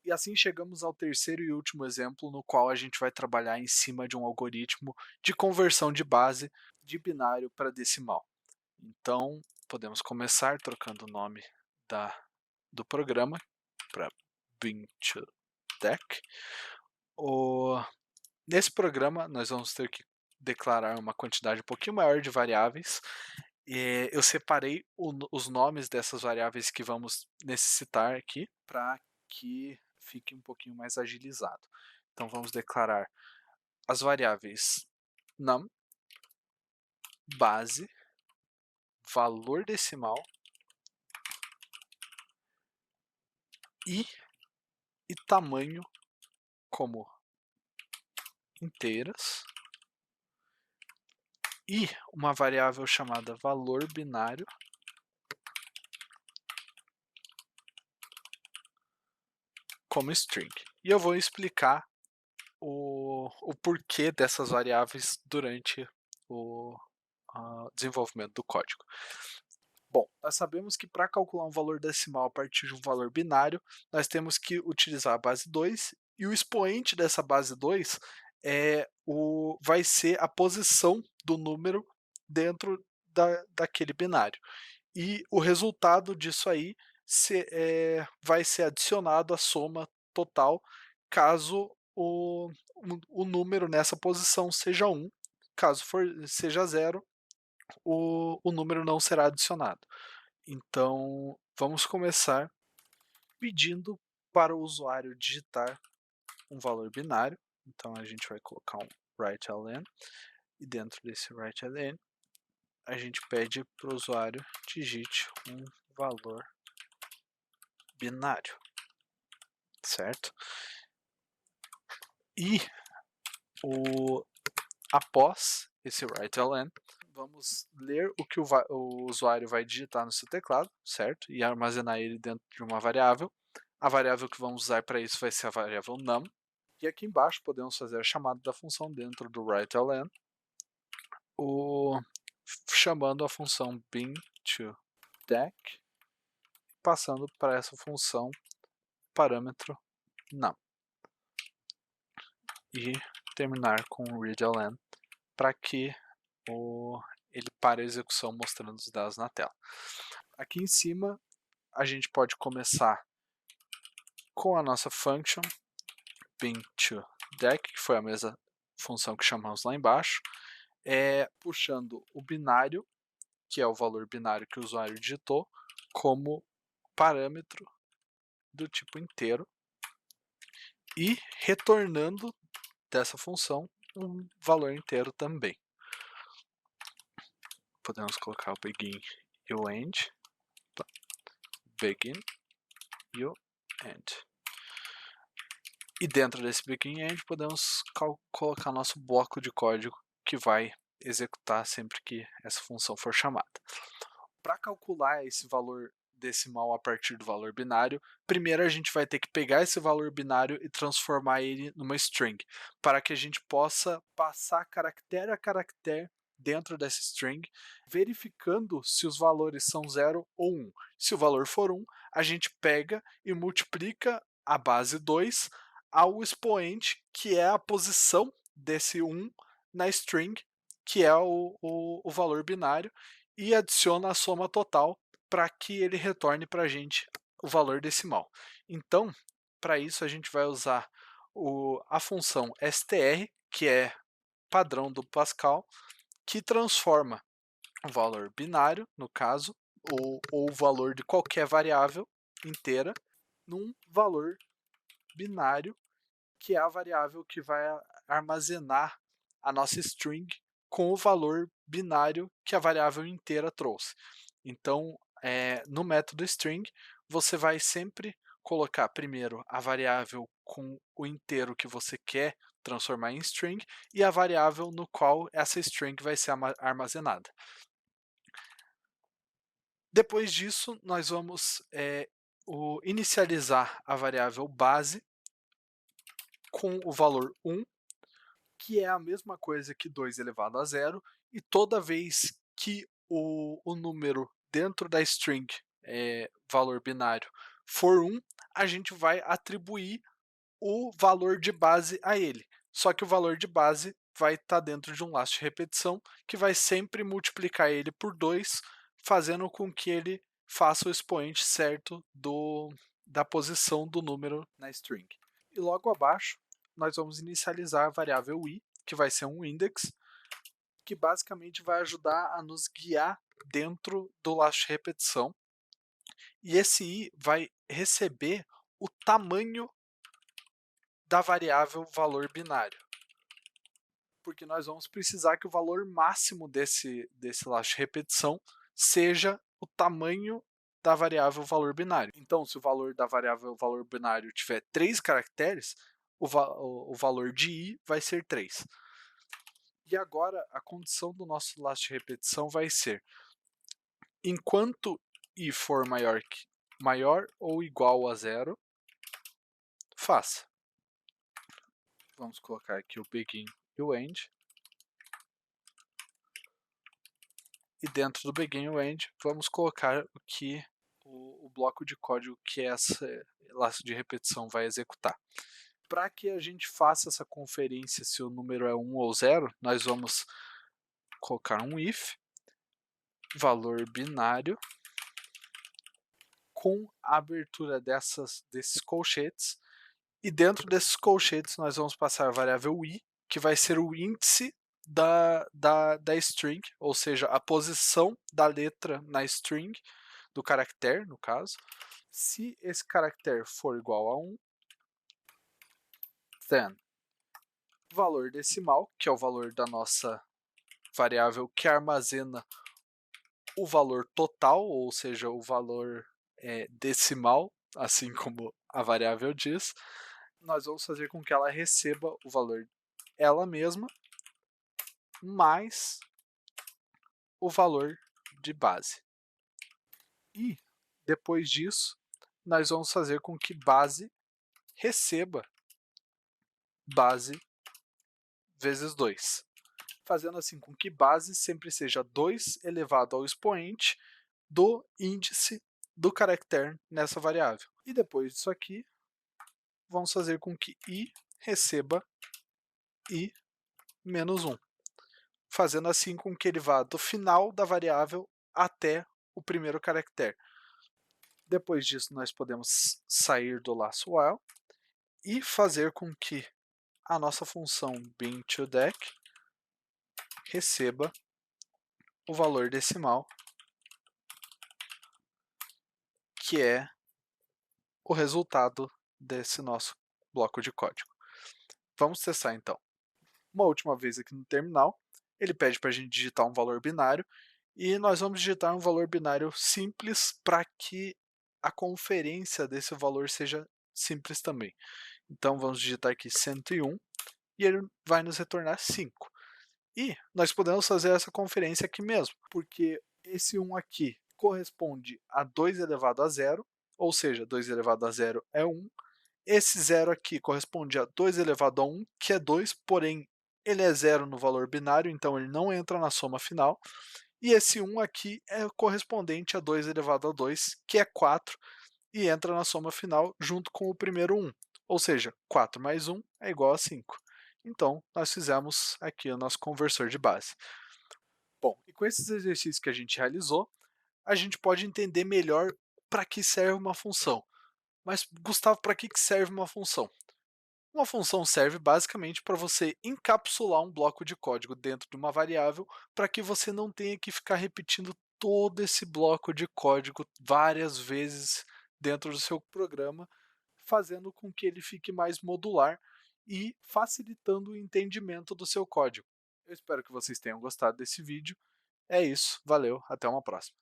E assim chegamos ao terceiro e último exemplo, no qual a gente vai trabalhar em cima de um algoritmo de conversão de base de binário para decimal. Então, podemos começar trocando o nome do programa para Bin2Deck. Nesse programa, nós vamos ter que declarar uma quantidade um pouquinho maior de variáveis. Eu separei os nomes dessas variáveis que vamos necessitar aqui para que fique um pouquinho mais agilizado. Então vamos declarar as variáveis num, base, valor decimal e tamanho como inteiras, e uma variável chamada valor binário como string. E eu vou explicar o porquê dessas variáveis durante o desenvolvimento do código. Bom, nós sabemos que para calcular um valor decimal a partir de um valor binário, nós temos que utilizar a base 2, e o expoente dessa base 2 vai ser a posição do número dentro daquele binário. E o resultado disso aí vai ser adicionado à soma total caso o número nessa posição seja 1. Caso seja 0, o número não será adicionado. Então, vamos começar pedindo para o usuário digitar um valor binário. Então, a gente vai colocar um write_ln, e dentro desse write_ln, a gente pede para o usuário digite um valor binário, certo? E após esse write_ln, vamos ler o que o usuário vai digitar no seu teclado, certo? E armazenar ele dentro de uma variável. A variável que vamos usar para isso vai ser a variável num. E aqui embaixo podemos fazer a chamada da função dentro do write_ln, chamando a função bin2deck, passando para essa função parâmetro num. E terminar com readLn para que ele pare a execução mostrando os dados na tela. Aqui em cima a gente pode começar com a nossa function bin2deck, que foi a mesma função que chamamos lá embaixo, puxando o binário, que é o valor binário que o usuário digitou, como parâmetro do tipo inteiro, e retornando dessa função um valor inteiro também. Podemos colocar o begin e o end. Begin e o end. E dentro desse begin e end podemos colocar nosso bloco de código que vai executar sempre que essa função for chamada. Para calcular esse valor decimal a partir do valor binário, primeiro a gente vai ter que pegar esse valor binário e transformar ele numa string, para que a gente possa passar caractere a caractere dentro dessa string, verificando se os valores são 0 ou 1. Se o valor for 1, a gente pega e multiplica a base 2 ao expoente, que é a posição desse 1 na string, que é o valor binário, e adiciona a soma total para que ele retorne para a gente o valor decimal. Então, para isso a gente vai usar a função str, que é padrão do Pascal, que transforma o valor binário, no caso, ou o valor de qualquer variável inteira, num valor binário, que é a variável que vai armazenar a nossa string com o valor binário que a variável inteira trouxe. Então, no método string, você vai sempre colocar primeiro a variável com o inteiro que você quer transformar em string e a variável no qual essa string vai ser armazenada. Depois disso, nós vamos inicializar a variável base com o valor 1, que é a mesma coisa que 2 elevado a 0, e toda vez que o número dentro da string valor binário for 1, a gente vai atribuir o valor de base a ele. Só que o valor de base vai estar dentro de um laço de repetição que vai sempre multiplicar ele por 2, fazendo com que ele faça o expoente certo da posição do número na string. E logo abaixo, nós vamos inicializar a variável i, que vai ser um index, que basicamente vai ajudar a nos guiar dentro do laço de repetição. E esse i vai receber o tamanho da variável valor binário, porque nós vamos precisar que o valor máximo desse laço de repetição seja o tamanho da variável valor binário. Então, se o valor da variável valor binário tiver 3 caracteres, o valor de i vai ser 3. E agora, a condição do nosso laço de repetição vai ser: enquanto i for maior ou igual a 0, faça. Vamos colocar aqui o begin e o end. E dentro do begin e o end, vamos colocar o bloco de código que esse laço de repetição vai executar. Para que a gente faça essa conferência se o número é 1 ou 0, nós vamos colocar um if, valor binário, com a abertura desses colchetes, e dentro desses colchetes nós vamos passar a variável i, que vai ser o índice da string, ou seja, a posição da letra na string, do caractere, no caso. Se esse caractere for igual a 1, then valor decimal, que é o valor da nossa variável que armazena o valor total, ou seja, o valor decimal, assim como a variável diz, nós vamos fazer com que ela receba o valor ela mesma mais o valor de base. E depois disso, nós vamos fazer com que base receba base vezes 2, fazendo assim com que base sempre seja 2 elevado ao expoente do índice do caractere nessa variável. E depois disso aqui, vamos fazer com que i receba i menos 1, fazendo assim com que ele vá do final da variável até o primeiro caractere. Depois disso, nós podemos sair do laço while e fazer com que a nossa função being2deck receba o valor decimal, que é o resultado desse nosso bloco de código. Vamos testar então. Uma última vez aqui no terminal, ele pede para a gente digitar um valor binário, e nós vamos digitar um valor binário simples para que a conferência desse valor seja simples também. Então vamos digitar aqui 101 e ele vai nos retornar 5. E nós podemos fazer essa conferência aqui mesmo, porque esse 1 aqui corresponde a 2 elevado a 0, ou seja, 2 elevado a 0 é 1. Esse 0 aqui corresponde a 2 elevado a 1, que é 2, porém ele é 0 no valor binário, então ele não entra na soma final. E esse 1 aqui é correspondente a 2 elevado a 2, que é 4, e entra na soma final junto com o primeiro 1. Ou seja, 4 mais 1 é igual a 5. Então, nós fizemos aqui o nosso conversor de base. Bom, e com esses exercícios que a gente realizou, a gente pode entender melhor para que serve uma função. Mas, Gustavo, para que serve uma função? Uma função serve basicamente para você encapsular um bloco de código dentro de uma variável para que você não tenha que ficar repetindo todo esse bloco de código várias vezes dentro do seu programa, fazendo com que ele fique mais modular e facilitando o entendimento do seu código. Eu espero que vocês tenham gostado desse vídeo. É isso, valeu, até uma próxima.